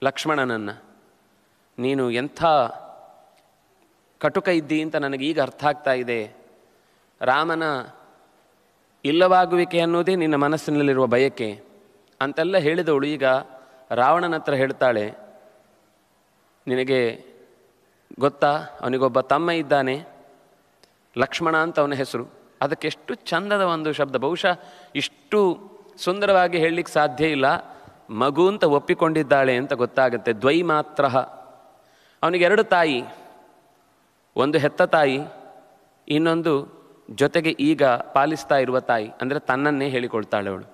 ಲಕ್ಷ್ಮಣನನ್ನು, ನೀನು ಎಂಥ ಕಟುಕ ಇದ್ದಿ ಅಂತ ನನಗೀಗ ಅರ್ಥ ಆಗ್ತಾ ಇದೆ. ರಾಮನ ಇಲ್ಲವಾಗುವಿಕೆ ಅನ್ನೋದೇ ನಿನ್ನ ಮನಸ್ಸಿನಲ್ಲಿರುವ ಬಯಕೆ ಅಂತೆಲ್ಲ ಹೇಳಿದವಳು ಈಗ ರಾವಣನ ಹತ್ರ ಹೇಳ್ತಾಳೆ, ನಿನಗೆ ಗೊತ್ತಾ, ಅವನಿಗೊಬ್ಬ ತಮ್ಮ ಇದ್ದಾನೆ, ಲಕ್ಷ್ಮಣ ಅಂತ ಅವನ ಹೆಸರು. ಅದಕ್ಕೆಷ್ಟು ಚಂದದ ಒಂದು ಶಬ್ದ, ಬಹುಶಃ ಇಷ್ಟು ಸುಂದರವಾಗಿ ಹೇಳಲಿಕ್ಕೆ ಸಾಧ್ಯ ಇಲ್ಲ. ಮಗು ಅಂತ ಒಪ್ಪಿಕೊಂಡಿದ್ದಾಳೆ ಅಂತ ಗೊತ್ತಾಗುತ್ತೆ. ದ್ವೈಮಾತ್ರ, ಅವನಿಗೆ 2 ತಾಯಿ, ಒಂದು ಹೆತ್ತ ತಾಯಿ, ಇನ್ನೊಂದು ಜೊತೆಗೆ ಈಗ ಪಾಲಿಸ್ತಾ ಇರುವ ತಾಯಿ, ಅಂದರೆ ತನ್ನನ್ನೇ ಹೇಳಿಕೊಳ್ತಾಳೆ ಅವಳು.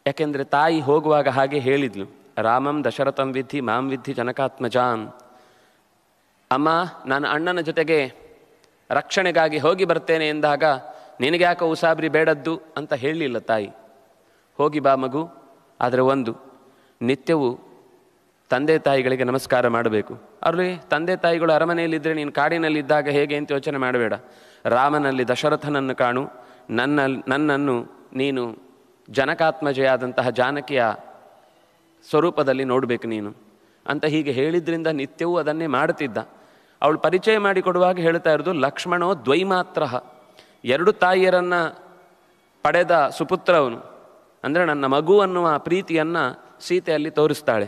ಯಾಕೆಂದರೆ ತಾಯಿ ಹೋಗುವಾಗ ಹಾಗೆ ಹೇಳಿದ್ಲು, ರಾಮಂ ದಶರಥಂ ವಿದ್ಧಿ ಮಾಂ ವಿದ್ಧಿ ಜನಕಾತ್ಮಜಾಂ. ಅಮ್ಮ, ನಾನು ಅಣ್ಣನ ಜೊತೆಗೆ ರಕ್ಷಣೆಗಾಗಿ ಹೋಗಿ ಬರ್ತೇನೆ ಎಂದಾಗ ನಿನಗೆ ಯಾಕೋ ಉಸಾಬ್ರಿ ಬೇಡದ್ದು ಅಂತ ಹೇಳಲಿಲ್ಲ ತಾಯಿ. ಹೋಗಿ ಬಾ ಮಗು, ಆದರೆ ಒಂದು, ನಿತ್ಯವೂ ತಂದೆ ತಾಯಿಗಳಿಗೆ ನಮಸ್ಕಾರ ಮಾಡಬೇಕು. ಅವ್ರಲ್ಲಿ ತಂದೆ ತಾಯಿಗಳು ಅರಮನೆಯಲ್ಲಿದ್ದರೆ ನೀನು ಕಾಡಿನಲ್ಲಿದ್ದಾಗ ಹೇಗೆ ಅಂತ ಯೋಚನೆ ಮಾಡಬೇಡ. ರಾಮನಲ್ಲಿ ದಶರಥನನ್ನು ಕಾಣು, ನನ್ನನ್ನು ನೀನು ಜನಕಾತ್ಮಜೆಯಾದಂತಹ ಜಾನಕಿಯ ಸ್ವರೂಪದಲ್ಲಿ ನೋಡಬೇಕು ನೀನು ಅಂತ ಹೀಗೆ ಹೇಳಿದ್ರಿಂದ ನಿತ್ಯವೂ ಅದನ್ನೇ ಮಾಡುತ್ತಿದ್ದ. ಅವಳು ಪರಿಚಯ ಮಾಡಿಕೊಡುವಾಗ ಹೇಳ್ತಾ ಇರೋದು, ಲಕ್ಷ್ಮಣೋ ದ್ವೈಮಾತ್ರ, 2 ತಾಯಿಯರನ್ನು ಪಡೆದ ಸುಪುತ್ರ ಅವನು. ಅಂದರೆ ನನ್ನ ಮಗು ಅನ್ನುವ ಪ್ರೀತಿಯನ್ನು ಸೀತೆಯಲ್ಲಿ ತೋರಿಸ್ತಾಳೆ.